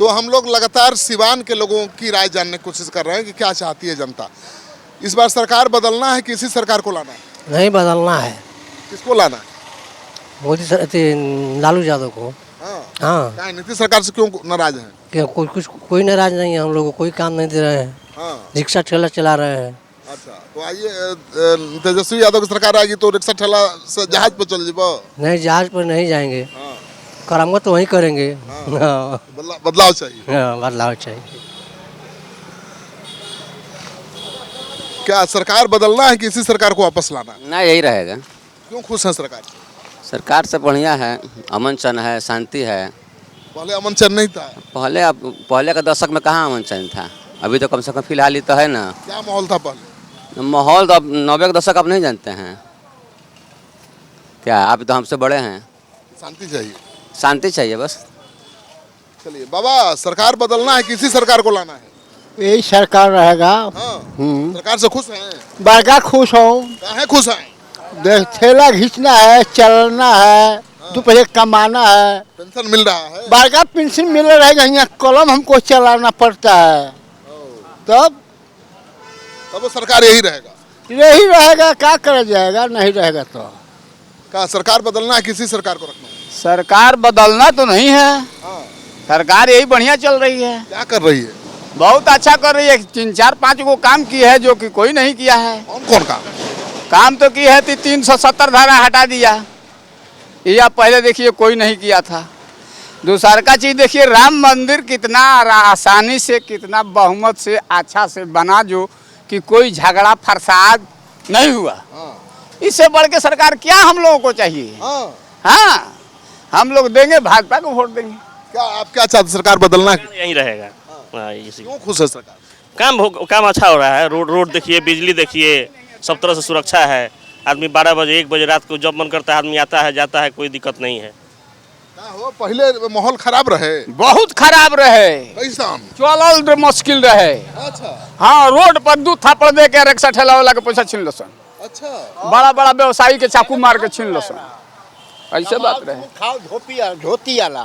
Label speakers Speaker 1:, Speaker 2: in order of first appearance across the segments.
Speaker 1: तो हम लोग लगातार सिवान के लोगों की राय जानने की कोशिश कर रहे हैं कि क्या चाहती है जनता। इस बार सरकार बदलना है कि इसी सरकार को लाना है?
Speaker 2: नहीं बदलना है।
Speaker 1: किसको लाना है?
Speaker 2: लालू यादव को। हाँ।
Speaker 1: क्या नीतीश सरकार से क्यों नाराज हैं?
Speaker 2: क्या कोई नाराज नहीं है, हम लोग को कोई काम नहीं दे रहे हैं। रिक्शा ठेला चला रहे हैं।
Speaker 1: अच्छा, तो आइए तेजस्वी यादव की सरकार आएगी तो रिक्शा ठेला से जहाज पर चल जीबो?
Speaker 2: नहीं, जहाज पर नहीं जाएंगे। करामत तो वहीं करेंगे।
Speaker 1: बदलाव चाहिए।
Speaker 2: बदलाव चाहिए।
Speaker 1: क्या सरकार बदलना है कि इसी सरकार को वापस लाना है?
Speaker 3: ना, यही रहेगा।
Speaker 1: क्यों खुश हैं सरकार से?
Speaker 3: सरकार से बढ़िया है, अमन चैन है, शांति है।
Speaker 1: पहले अमन चैन नहीं था।
Speaker 3: पहले के दशक में कहाँ अमन चैन था? अभी तो कम से कम फिलहाल ही तो है ना।
Speaker 1: क्या माहौल था पहले?
Speaker 3: माहौल तो अब 90 के दशक आप नहीं जानते हैं क्या? आप तो हमसे बड़े हैं।
Speaker 1: शांति चाहिए।
Speaker 3: शांति चाहिए बस।
Speaker 1: चलिए बाबा, सरकार बदलना है कि इसी सरकार को लाना है?
Speaker 2: यही सरकार रहेगा।
Speaker 1: सरकार से खुश हैं?
Speaker 2: बड़का खुश हो।
Speaker 1: काहे खुश हैं?
Speaker 2: देख, ठेला घींचना है, चलना है, 2 पैसे कमाना है।
Speaker 1: पेंशन मिल रहा है?
Speaker 2: बड़का पेंशन मिल रहेगा, यहाँ कलम हमको चलाना पड़ता है। तब
Speaker 1: वो सरकार यही रहेगा?
Speaker 2: यही रहेगा, क्या करा जाएगा? नहीं रहेगा तो
Speaker 1: क्या सरकार बदलना है किसी सरकार को रखना है?
Speaker 4: सरकार बदलना तो नहीं है। सरकार यही बढ़िया चल रही है।
Speaker 1: क्या कर रही है?
Speaker 4: बहुत अच्छा कर रही है। 3, 4, 5 को काम की है जो कि कोई नहीं किया है।
Speaker 1: कौन कौन
Speaker 4: काम तो की है 370 धारा हटा दिया, या पहले देखिए कोई नहीं किया था। दूसरा का चीज देखिए, राम मंदिर कितना आसानी से, कितना बहुमत से, अच्छा से बना, जो कि कोई झगड़ा फरसाद नहीं हुआ। इससे बढ़ के सरकार क्या हम लोगों को चाहिए? हाँ, हम लोग देंगे, भाजपा को वोट देंगे।
Speaker 1: क्या आप क्या चाहते? सरकार बदलना है?
Speaker 5: यही रहेगा।
Speaker 1: क्यों खुश है सरकार?
Speaker 5: काम अच्छा हो रहा है। रोड देखिए, बिजली देखिए, सब तरह से सुरक्षा है। आदमी 12 बजे 1 बजे रात को जब मन करता है आदमी आता है जाता है, कोई दिक्कत नहीं है।
Speaker 1: पहले माहौल खराब रहे,
Speaker 4: बहुत खराब रहे, चलल मुश्किल रहे।
Speaker 1: अच्छा।
Speaker 4: हाँ, रोड पर 2 थापड़ दे के रिक्शा ठेला वाला के पैसा छीन लो सन।
Speaker 1: अच्छा।
Speaker 4: बड़ा बड़ा व्यवसायी के चाकू मार के छीन लो सन। ऐसे बात रहे।
Speaker 2: धोती वाला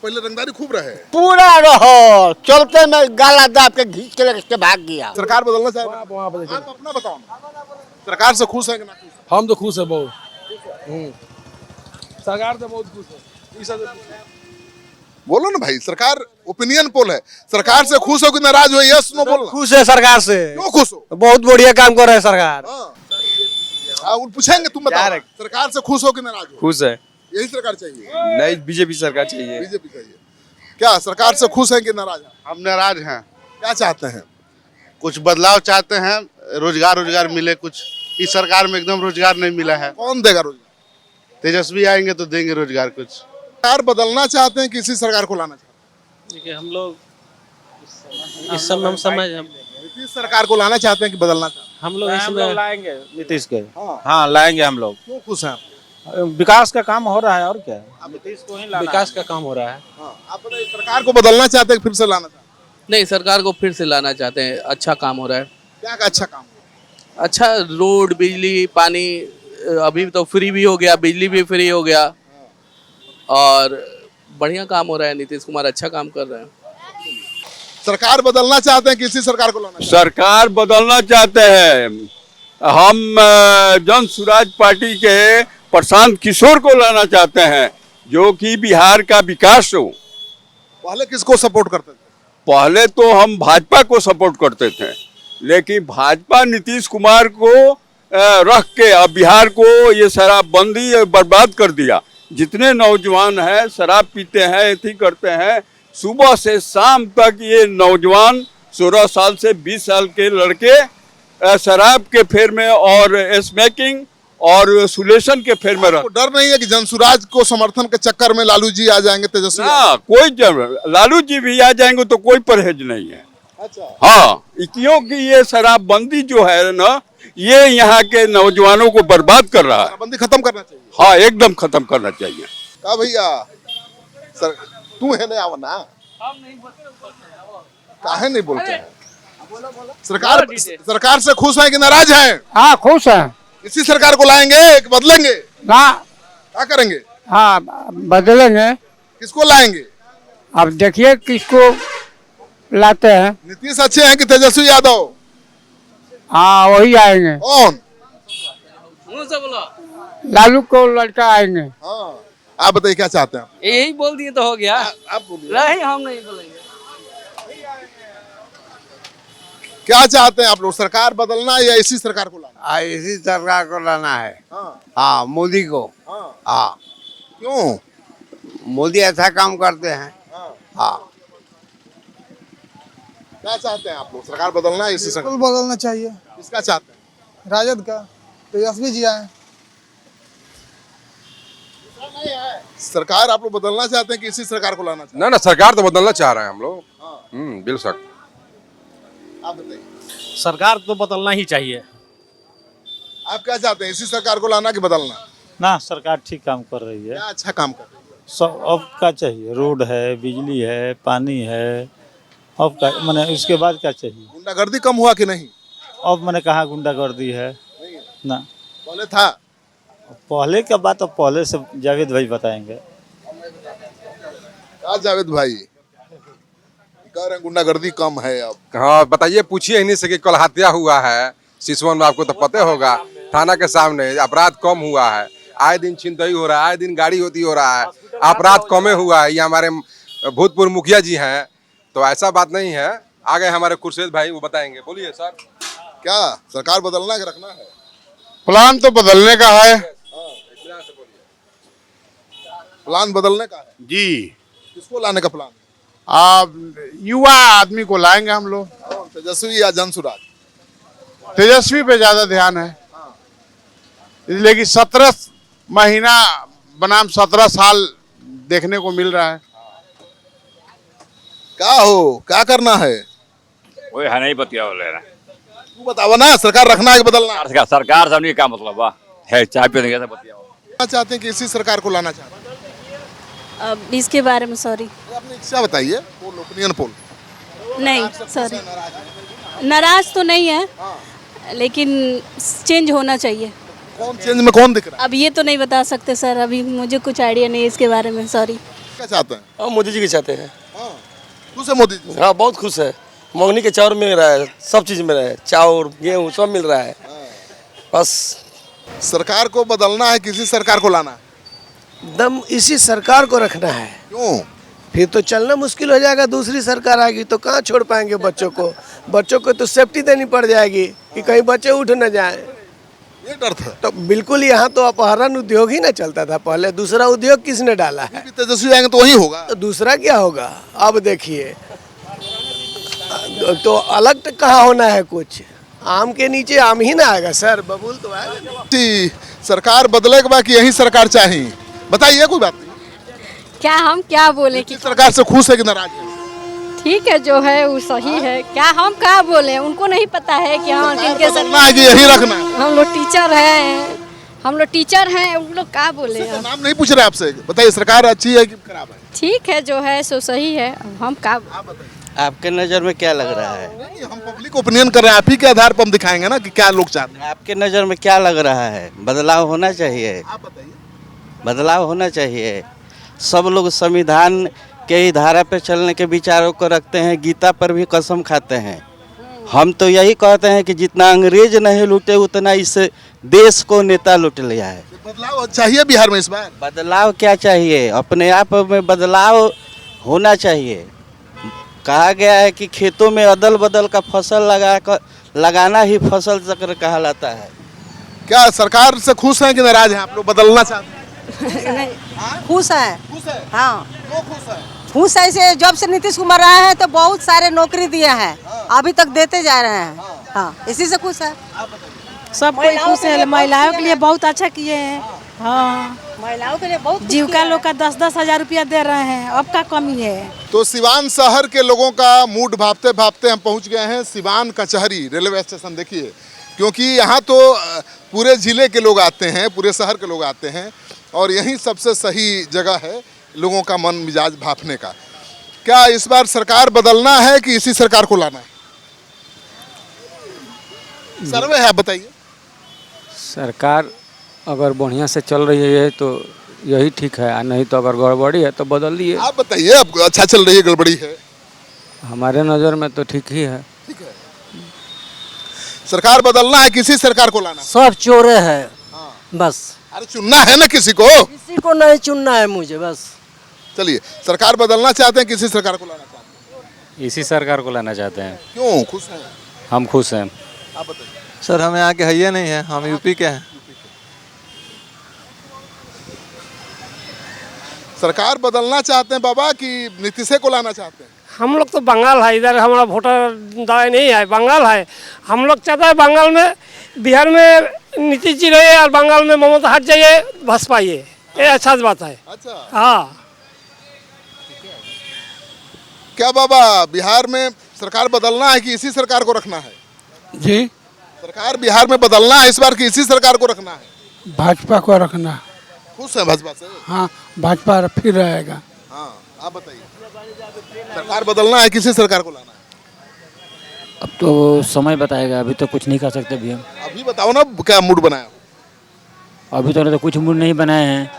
Speaker 1: पहले रंगदारी खूब रहे,
Speaker 2: पूरा रहो, चलते में गाला दाब के घींच के लेके भाग गया।
Speaker 1: सरकार बदलना चाहिए। आप अपना बताओ ना, सरकार से खुश है कि ना खुश?
Speaker 6: हम तो खुश है बहुत। सरकार से बहुत खुश है।
Speaker 1: बोलो ना भाई, सरकार ओपिनियन पोल है। सरकार से खुश हो कि नाराज हो? यस नो बोलना।
Speaker 6: खुश है सरकार से।
Speaker 1: क्यों खुश हो?
Speaker 6: बहुत बढ़िया काम कर रहा है सरकार।
Speaker 1: पूछेंगे, तुम बताओ, सरकार से खुश हो कि नाराज हो?
Speaker 6: खुश है।
Speaker 1: यही सरकार चाहिए?
Speaker 6: नहीं, बीजेपी सरकार चाहिए।
Speaker 1: बीजेपी चाहिए। क्या सरकार से खुश है कि नाराज है?
Speaker 7: हम नाराज हैं।
Speaker 1: क्या चाहते हैं?
Speaker 7: कुछ बदलाव चाहते हैं, रोजगार मिले कुछ। इस सरकार में एकदम रोजगार नहीं मिला है।
Speaker 1: कौन देगा रोजगार?
Speaker 7: तेजस्वी आएंगे तो देंगे रोजगार कुछ।
Speaker 1: सरकार बदलना चाहते हैं किसी सरकार को लाना चाहते हैं?
Speaker 5: देखिए, हम लोग इस समय
Speaker 1: नीतीश सरकार को लाना चाहते हैं कि बदलना चाहते हैं?
Speaker 5: हम लोग इसमें
Speaker 6: लाएंगे नीतीश के। हाँ, लाएंगे हम लोग।
Speaker 1: क्यों खुश हैं?
Speaker 6: विकास का काम हो रहा है और क्या।
Speaker 5: नीतीश को ही
Speaker 6: विकास का काम हो रहा है।
Speaker 1: आप बताइए, सरकार को बदलना चाहते हैं कि फिर से लाना चाहते हैं?
Speaker 8: नहीं, सरकार को फिर से लाना चाहते हैं। अच्छा काम हो रहा है।
Speaker 1: क्या का अच्छा काम?
Speaker 8: अच्छा, रोड, बिजली, पानी, अभी तो फ्री भी हो गया, बिजली भी फ्री हो गया, और बढ़िया काम हो रहा है। नीतीश कुमार अच्छा काम कर रहे हैं।
Speaker 1: सरकार बदलना चाहते हैं किसी सरकार को लाना?
Speaker 9: सरकार बदलना चाहते हैं। हम जन स्वराज पार्टी के प्रशांत किशोर को लाना चाहते हैं, जो कि बिहार का विकास हो।
Speaker 1: पहले किसको सपोर्ट करते थे?
Speaker 9: पहले तो हम भाजपा को सपोर्ट करते थे, लेकिन भाजपा नीतीश कुमार को रख के अब बिहार को ये शराबबंदी बर्बाद कर दिया। जितने नौजवान हैं शराब पीते हैं, ऐसी करते हैं, सुबह से शाम तक ये नौजवान 16 साल से 20 साल के लड़के शराब के फेर में और स्मोकिंग और सुलेशन के फेर में रहते।
Speaker 1: डर नहीं है कि जनसुराज को समर्थन के चक्कर में लालू जी आ जाएंगे? तेजस्वी
Speaker 9: कोई लालू जी भी आ जाएंगे तो कोई परहेज नहीं है।
Speaker 1: अच्छा।
Speaker 9: हाँ, क्योंकि ये शराबबंदी जो है ना, ये यहाँ के नौजवानों को बर्बाद कर रहा है।
Speaker 1: शराबबंदी खत्म करना चाहिए।
Speaker 9: हाँ, एकदम खत्म करना चाहिए।
Speaker 1: का भैया सर, तू है नहीं आवा ना? काहे नहीं बोलते हैं? सरकार से खुश है कि नाराज हैं?
Speaker 2: हाँ, खुश है।
Speaker 1: इसी सरकार को लाएंगे कि बदलेंगे?
Speaker 2: ना,
Speaker 1: क्या करेंगे?
Speaker 2: हाँ, बदलेंगे।
Speaker 1: किसको लाएंगे?
Speaker 4: अब देखिए किसको लाते हैं।
Speaker 1: नीतीश अच्छे हैं कि तेजस्वी यादव?
Speaker 4: हाँ वही आएंगे,
Speaker 1: कौन?
Speaker 4: लालू को लड़का आएंगे।
Speaker 1: हाँ, आप बताइए क्या चाहते हैं आप?
Speaker 8: यही बोल दिए तो हो गया।
Speaker 1: आप बोलिए।
Speaker 8: नहीं, हम नहीं बोलेंगे।
Speaker 1: क्या चाहते हैं आप लोग, सरकार बदलना या इसी सरकार को लाना?
Speaker 2: इसी सरकार को लाना है।
Speaker 1: हाँ,
Speaker 2: हाँ, मोदी को।
Speaker 1: हाँ।
Speaker 2: हाँ,
Speaker 1: क्यों?
Speaker 2: मोदी अच्छा काम करते हैं।
Speaker 1: हाँ।
Speaker 2: हाँ,
Speaker 1: क्या चाहते हैं आप लोग, सरकार बदलना है इसी सरकार?
Speaker 10: बिल्कुल बदलना चाहिए।
Speaker 1: किसका चाहते हैं?
Speaker 10: राजद का तेजस्वी जी आए।
Speaker 1: सरकार आप लोग बदलना चाहते हैं कि इसी सरकार को लाना चाहते
Speaker 11: ना ना, सरकार तो बदलना चाह रहे हैं हम लोग। बिल्कुल।
Speaker 1: हैं? आप बताइए,
Speaker 6: सरकार तो बदलना ही चाहिए।
Speaker 1: आप क्या चाहते हैं, इसी सरकार को लाना कि बदलना?
Speaker 6: ना, सरकार ठीक काम कर रही है।
Speaker 1: क्या अच्छा काम कर रही है?
Speaker 6: सब अब क्या चाहिए? रोड है, बिजली है, पानी है। अब क्या मैंने, उसके बाद क्या चाहिए?
Speaker 1: गुंडागर्दी कम हुआ कि नहीं?
Speaker 6: अब मैंने कहा गुंडागर्दी है ना।
Speaker 1: पहले था।
Speaker 6: पहले का बात अब पहले से जावेद भाई बताएंगे।
Speaker 1: क्या जावेद भाई कह रहे हैं गुंडागर्दी कम है अब?
Speaker 11: हाँ बताइए, पूछिए इन्हीं से कि कल हत्या हुआ है सिसवन में, आपको तो पता होगा, थाना के सामने। अपराध कम हुआ है, आए दिन छिनतई हो रहा है, आए दिन गाड़ी होती हो रहा है, अपराध कमे हुआ है। ये हमारे भूतपूर्व मुखिया जी हैं, तो ऐसा बात नहीं है। आगे हमारे खुर्शीद भाई वो बताएंगे। बोलिए सर।
Speaker 1: क्या सरकार बदलना है कि रखना है?
Speaker 2: प्लान तो बदलने का है
Speaker 1: प्लान बदलने का है
Speaker 2: जी।
Speaker 1: किसको लाने का प्लान?
Speaker 2: आप युवा आदमी को लाएंगे हम लोग।
Speaker 1: तेजस्वी या जनसुराज?
Speaker 2: तेजस्वी पे ज्यादा ध्यान है, इसलिए कि 17 महीना बनाम 17 साल देखने को मिल रहा है।
Speaker 1: क्या हो, क्या करना है?
Speaker 9: वही है नहीं बतिया ले रहा
Speaker 1: तू बतावा ना, सरकार रखना है कि बदलना है?
Speaker 9: सरकार से क्या मतलब है, चाय पीने के बतिया
Speaker 1: क्या चाहते हैं कि इसी सरकार को लाना चाहते हैं?
Speaker 12: अब इसके बारे में सॉरी
Speaker 1: अपनी इच्छा बताइए। पोल, ओपिनियन पोल।
Speaker 12: नहीं, सॉरी। नाराज तो नहीं है, लेकिन चेंज होना चाहिए।
Speaker 1: कौन चेंज में कौन दिख रहा है?
Speaker 12: अब ये तो नहीं बता सकते सर, अभी मुझे कुछ आइडिया नहीं है इसके बारे में, सॉरी।
Speaker 1: क्या चाहते हैं?
Speaker 13: हम मोदी जी के चाहते हैं।
Speaker 1: खुश है मोदी जी?
Speaker 13: हाँ, बहुत खुश है। मंगनी के चाउर मिल रहा है, सब चीज़ मिल रहा है, चाउर गेहूँ सब मिल रहा है। बस
Speaker 1: सरकार को बदलना है, किसी सरकार को लाना है?
Speaker 13: दम इसी सरकार को रखना है।
Speaker 1: क्यों?
Speaker 13: फिर तो चलना मुश्किल हो जाएगा, दूसरी सरकार आएगी तो कहाँ छोड़ पाएंगे बच्चों को। बच्चों को तो सेफ्टी देनी पड़ जाएगी कि कहीं बच्चे उठ न जाए।
Speaker 1: ये डर था।
Speaker 13: तो बिल्कुल, यहाँ तो अपहरण उद्योग ही ना चलता था पहले। दूसरा उद्योग किसने डाला है?
Speaker 1: तेजस्वी आएंगे तो वही होगा।
Speaker 13: तो दूसरा क्या होगा? अब देखिए, तो अलग तो कहाँ होना है कुछ। आम के नीचे आम ही ना आएगा सर, बबूल तो आएगा।
Speaker 1: सरकार बदले के बाद यही सरकार चाहिए, बताइए। कोई बात नहीं,
Speaker 12: क्या हम क्या बोले कि
Speaker 1: सरकार से खुश है कि नाराज है?
Speaker 12: ठीक है, जो है वो सही है। क्या हम क्या बोले, उनको नहीं पता है कि हाँ किनके
Speaker 1: बदलना है कि यही रखना है?
Speaker 12: हम लोग टीचर हैं, हम लोग टीचर हैं, उन लोग क्या बोले।
Speaker 1: नाम नहीं पूछ रहे आपसे, बताइए सरकार अच्छी है कि खराब है?
Speaker 12: ठीक है, जो है सो सही है। हम क्या,
Speaker 13: आपके नज़र में क्या लग रहा है?
Speaker 1: नहीं, हम पब्लिक ओपिनियन कर रहे हैं, आप ही के आधार पर हम दिखाएंगे ना कि क्या लोग चाहते हैं।
Speaker 13: आपके नज़र में क्या लग रहा है? बदलाव होना चाहिए,
Speaker 1: आप बताइए।
Speaker 13: बदलाव होना चाहिए। सब लोग संविधान के ही धारा पर चलने के विचारों को रखते हैं, गीता पर भी कसम खाते हैं। हम तो यही कहते हैं कि जितना अंग्रेज नहीं लूटे उतना इस देश को नेता लूट लिया है।
Speaker 1: बदलाव चाहिए बिहार में इस बार?
Speaker 13: बदलाव क्या चाहिए? अपने आप में बदलाव होना चाहिए। कहा गया है कि खेतों में अदल बदल का फसल लगाना ही फसल चक्र कहलाता है।
Speaker 1: क्या सरकार से खुश हैं कि नाराज हैं? आप लोग बदलना चाहते हैं?
Speaker 14: खुश है।
Speaker 1: खुश है?
Speaker 14: हाँ,
Speaker 1: क्यों खुश है?
Speaker 14: खुश ऐसे जब से नीतीश कुमार आए हैं तो बहुत सारे नौकरी दिए हैं, अभी तक देते जा रहे हैं। हाँ, इसी से खुश है।
Speaker 12: सब कोई खुश है। महिलाओं के लिए बहुत अच्छा किए हैं। हाँ,
Speaker 14: महिलाओं के लिए बहुत
Speaker 12: जीविका लोग का 10-10 हजार रुपया दे रहे हैं, अब का कमी है।
Speaker 1: तो सिवान शहर के लोगों का मूड भापते भापते हम पहुंच गए हैं सिवान कचहरी रेलवे स्टेशन। देखिए, क्योंकि यहाँ तो पूरे ज़िले के लोग आते हैं, पूरे शहर के लोग आते हैं, और यही सबसे सही जगह है लोगों का मन मिजाज भापने का। क्या इस बार सरकार बदलना है कि इसी सरकार को लाना है? सर्वे है, बताइए।
Speaker 15: सरकार अगर बढ़िया से चल रही है तो
Speaker 4: यही ठीक है, नहीं तो अगर गड़बड़ी है तो बदल दिए।
Speaker 1: आप बताइए, अब अच्छा चल रही है गड़बड़ी है?
Speaker 4: हमारे नज़र में तो ठीक ही है।
Speaker 1: ठीक है। सरकार बदलना है, किसी सरकार को लाना?
Speaker 15: सब चोरे है बस।
Speaker 1: अरे चुनना है ना किसी को।
Speaker 15: किसी को नहीं चुनना है मुझे बस।
Speaker 1: चलिए, सरकार बदलना चाहते हैं, किसी सरकार को लाना चाहते हैं?
Speaker 4: इसी सरकार को लाना चाहते हैं।
Speaker 1: क्यों खुश हैं?
Speaker 4: हम खुश हैं।
Speaker 1: आप बताइए।
Speaker 16: सर हमें यहाँ के है नहीं है, हम यूपी के हैं।
Speaker 1: सरकार बदलना चाहते हैं बाबा कि नीतीश को लाना चाहते हैं?
Speaker 15: हम लोग तो बंगाल है, इधर हमारा वोटर दावे नहीं है, बंगाल है। हम लोग चाहते हैं बंगाल में, बिहार में नीतीश जी रहे और बंगाल में ममता हट जाइए, भाजपा ये अच्छा बात है।
Speaker 1: अच्छा,
Speaker 15: हाँ।
Speaker 1: क्या बाबा बिहार में सरकार बदलना है कि इसी सरकार को रखना है?
Speaker 10: जी,
Speaker 1: सरकार बिहार में बदलना है इस बार कि इसी सरकार को रखना है?
Speaker 10: भाजपा को रखना।
Speaker 1: खुश है भाजपा से?
Speaker 10: हाँ, भाजपा फिर रहेगा।
Speaker 1: हाँ, आप बताइए, सरकार बदलना है, किसी सरकार को लाना है?
Speaker 4: अब तो समय बताएगा, अभी तो कुछ नहीं कर सकते भी हम।
Speaker 1: अभी बताओ ना, क्या मूड बनाया?
Speaker 4: अभी तो कुछ मूड नहीं बनाए हैं।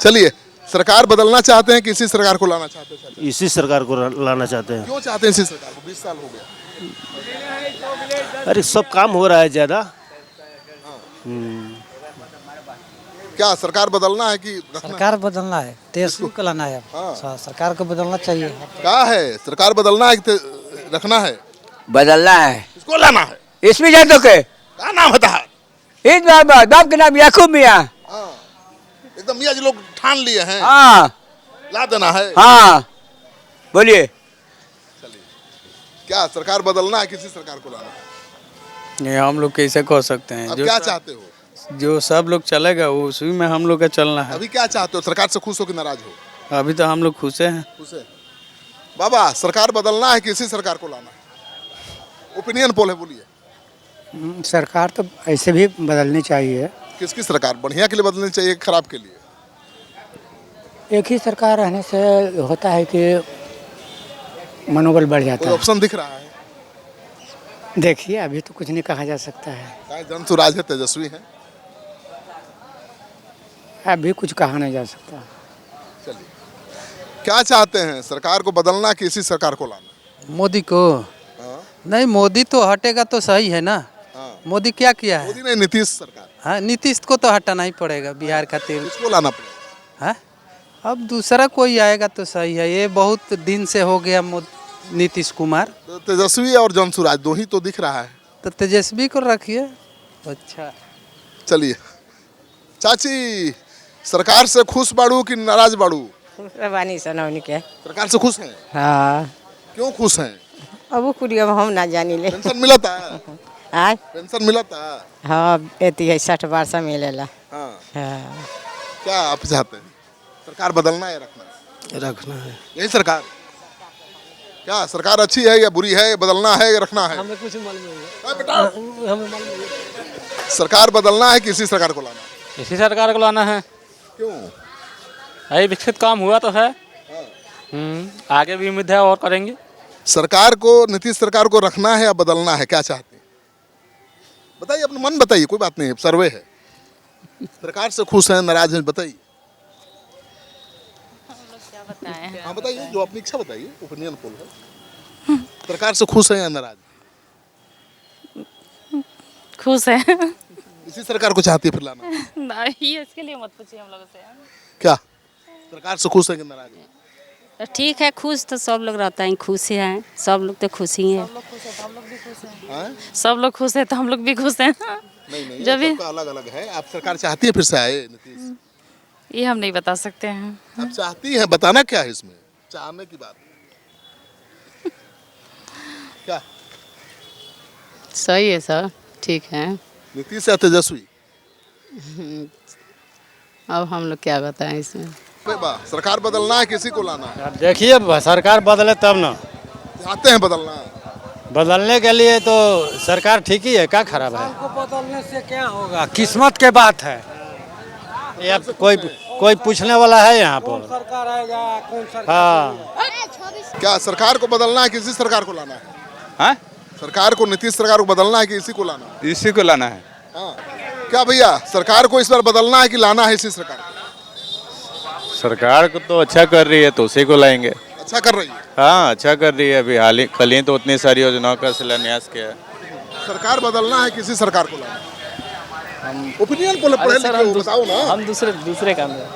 Speaker 1: चलिए, सरकार बदलना चाहते हैं, किसी सरकार को लाना चाहते हैं?
Speaker 5: इसी सरकार को लाना चाहते हैं।
Speaker 1: क्यों चाहते हैं इसी सरकार को? 20 साल हो गया।
Speaker 5: अरे सब काम हो रहा है ज़्यादा।
Speaker 1: क्या सरकार बदलना है कि रखना?
Speaker 15: सरकार बदलना है, तेजस्वी को लाना है। सरकार को बदलना चाहिए।
Speaker 1: क्या है, सरकार बदलना है कि रखना है?
Speaker 3: बदलना है।
Speaker 1: किसको लाना है?
Speaker 3: इसमें जादू के
Speaker 1: क्या नाम बता?
Speaker 3: इस बाप के नाम याकूब मियाँ।
Speaker 1: एकदम मियाँ जी लोग ठान लिए हैं।
Speaker 3: हाँ,
Speaker 1: ला देना है।
Speaker 3: हाँ, बोलिए।
Speaker 1: चलिए, क्या सरकार बदलना है, किसी सरकार को लाना है?
Speaker 16: ये हम लोग कैसे कह सकते हैं?
Speaker 1: अब क्या चाहते हो?
Speaker 16: जो सब लोग चलेगा वो उसी में हम लोग का चलना है।
Speaker 1: अभी क्या चाहते हो? सरकार से खुश हो कि नाराज हो?
Speaker 16: अभी तो हम लोग खुश हैं।
Speaker 1: खुश है। बाबा, सरकार बदलना है, किसी सरकार को लाना है? ओपिनियन पोल है, बोलिए।
Speaker 15: सरकार तो ऐसे भी बदलनी चाहिए।
Speaker 1: किसकी सरकार? बढ़िया के लिए बदलनी चाहिए, खराब के लिए?
Speaker 15: एक ही सरकार रहने से होता है कि मनोबल बढ़ जाता
Speaker 1: कोई ऑप्शन दिख रहा है?
Speaker 15: देखिए, अभी तो कुछ नहीं कहा जा सकता है।
Speaker 1: जनसुराज है, तेजस्वी है।
Speaker 15: अभी कुछ कहा नहीं जा सकता।
Speaker 1: चलिए, क्या चाहते हैं, सरकार को बदलना कि इसी सरकार को लाना?
Speaker 16: मोदी को? नहीं, मोदी तो हटेगा तो सही है ना। मोदी क्या किया है?
Speaker 1: मोदी नहीं, नीतीश सरकार।
Speaker 16: हाँ, नीतीश को तो हटाना ही पड़ेगा बिहार खातिर।
Speaker 1: किसको लाना पड़ेगा?
Speaker 16: हाँ, अब दूसरा कोई आएगा तो सही है। ये बहुत दिन से हो गया नीतीश कुमार।
Speaker 1: तो तेजस्वी और जनसुराज दो ही तो दिख रहा है।
Speaker 16: तो तेजस्वी को रखिए। अच्छा,
Speaker 1: चलिए, चाची, सरकार से खुश बाड़ू कि नाराज बाड़ू?
Speaker 14: बानी सनौनी के
Speaker 1: सरकार से खुश हैं?
Speaker 14: हाँ।
Speaker 1: क्यों खुश हैं?
Speaker 14: अब वो कुड़ी अब हम ना जानी ले।
Speaker 1: पेंशन मिलता है?
Speaker 14: हाँ,
Speaker 1: पेंशन मिलता है?
Speaker 14: हाँ, एती है 60 बार सा मिलेला।
Speaker 1: हाँ।
Speaker 14: हाँ।
Speaker 1: क्या आप चाहते हैं, सरकार बदलना है, रखना है?
Speaker 16: रखना है।
Speaker 1: यही सरकार? क्या सरकार अच्छी है या बुरी है, बदलना है या रखना है?
Speaker 15: हमें कुछ मालूम नहीं
Speaker 1: बेटा,
Speaker 15: हमें मालूम नहीं।
Speaker 1: सरकार बदलना है, किसी सरकार को लाना है?
Speaker 4: इसी सरकार को लाना है।
Speaker 1: क्यों?
Speaker 4: अभी विकसित काम हुआ तो है। आगे भी उम्मीद है और करेंगे।
Speaker 1: सरकार को, नीतीश सरकार को रखना है या बदलना है, क्या चाहते हैं? बताइए, अपना मन बताइए, कोई बात नहीं, सर्वे है। सरकार से खुश हैं, नाराज हैं, बताइए। हाँ बताइए, जो अपनी इच्छा बताइए, ओपिनियन पोल है। सरकार से खुश हैं या नाराज?
Speaker 12: खुश है।
Speaker 1: इसी सरकार को चाहती है फिर लाना?
Speaker 12: नहीं, इसके लिए मत पूछिए हम लोगों से।
Speaker 1: क्या सरकार से खुश है कि नाराज है?
Speaker 12: ठीक है, खुश तो सब लोग रहता है, खुश हैं सब लोग, तो खुश ही हैं। सब लोग खुश है तो हम लोग भी खुश हैं।
Speaker 1: नहीं,
Speaker 12: जब भी
Speaker 1: सबका अलग अलग है। आप सरकार चाहती है फिर से आए नीतीश?
Speaker 12: ये हम नहीं बता सकते हैं।
Speaker 1: आप चाहती हैं, बताना क्या है इसमें, चाहने की बात? क्या
Speaker 12: सही है सर, ठीक है।
Speaker 1: नीतीश या तेजस्वी?
Speaker 12: अब हम लोग क्या बताएं इसमें।
Speaker 1: सरकार बदलना है, किसी को लाना है?
Speaker 6: देखिए, सरकार बदले तब ना।
Speaker 1: चाहते हैं बदलना है?
Speaker 6: बदलने के लिए तो सरकार ठीक ही है, क्या खराब है?
Speaker 15: को बदलने से क्या होगा?
Speaker 6: किस्मत के बात है। ये अब कोई पूछने वाला है यहाँ पर?
Speaker 15: सरकार आएगा, कौन सरकार?
Speaker 6: हाँ।
Speaker 1: क्या सरकार को बदलना है, किसी सरकार को लाना है?
Speaker 11: हाँ?
Speaker 1: सरकार को, नीतीश सरकार को बदलना है कि इसी को लाना है?
Speaker 11: इसी को लाना है।
Speaker 1: हाँ। क्या भैया, सरकार को इस बार बदलना है कि लाना है इसी सरकार को?
Speaker 6: सरकार को तो अच्छा कर रही है तो उसी को लाएंगे।
Speaker 1: अच्छा कर रही है।
Speaker 6: हाँ अच्छा कर रही है। अभी कल ही तो उतनी सारी योजनाओं का शिलान्यास किया है।
Speaker 1: सरकार बदलना है, किसी सरकार को लाना है? हम ओपिनियन पढ़े लिखे हो, बताओ ना।
Speaker 17: हम दूसरे काम में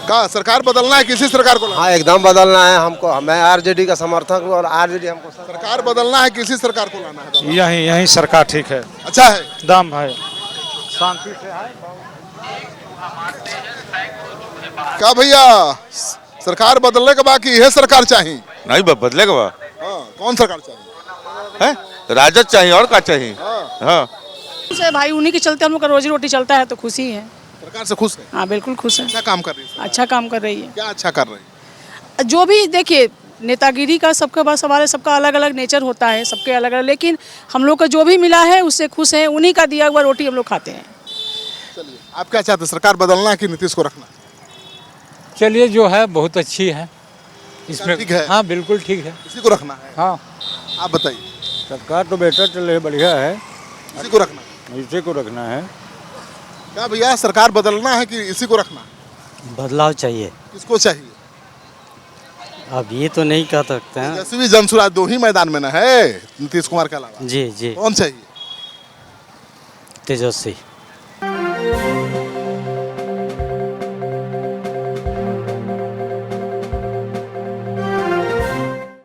Speaker 1: का सरकार बदलना है, किसी सरकार को लाना?
Speaker 18: हाँ एकदम बदलना है हमको। मैं आरजेडी का समर्थक हूँ और आरजेडी हमको
Speaker 1: सरकार बदलना है, किसी सरकार को लाना है?
Speaker 6: यही सरकार ठीक है।
Speaker 1: अच्छा है,
Speaker 6: दाम है, शांति से है।
Speaker 1: क्या भैया सरकार बदलने के बाद यह सरकार चाहिए?
Speaker 19: नहीं बदलेगा बा।
Speaker 1: हाँ, कौन सरकार चाहिए?
Speaker 19: है राजद चाहिए और क्या चाहिए? हाँ
Speaker 17: से भाई उन्हीं के चलते हम लोग का रोजी रोटी चलता है तो खुशी है।
Speaker 1: सरकार से खुश है?
Speaker 17: हाँ बिल्कुल खुश है।
Speaker 1: अच्छा काम कर रही है?
Speaker 17: अच्छा काम कर रही है।
Speaker 1: क्या अच्छा कर रही है?
Speaker 17: जो भी देखिए नेतागिरी का सबके पास सवाल है, सबका अलग अलग नेचर होता है, सबके अलग अलग, लेकिन हम लोग को जो भी मिला है उससे खुश हैं। उन्हीं का दिया हुआ रोटी हम लोग खाते हैं।
Speaker 1: चलिए, आप क्या चाहते हैं, सरकार बदलना है कि नीतीश को रखना?
Speaker 6: चलिए जो है बहुत अच्छी है इसमें।
Speaker 1: ठीक है?
Speaker 6: हाँ बिल्कुल ठीक है।
Speaker 1: इसी को रखना है?
Speaker 6: हाँ
Speaker 1: आप बताइए।
Speaker 6: सरकार तो बेटर चल रही है, बढ़िया है।
Speaker 1: इसी को रखना है?
Speaker 6: इसी को रखना है।
Speaker 1: क्या भैया सरकार बदलना है कि इसी को रखना?
Speaker 13: बदलाव चाहिए।
Speaker 1: किसको चाहिए?
Speaker 13: अब ये तो नहीं कह सकते हैं।
Speaker 1: तेजस्वी जनसुराज दो ही मैदान में न है नीतीश कुमार के अलावा।
Speaker 13: जी जी
Speaker 1: कौन चाहिए?
Speaker 13: तेजस्वी।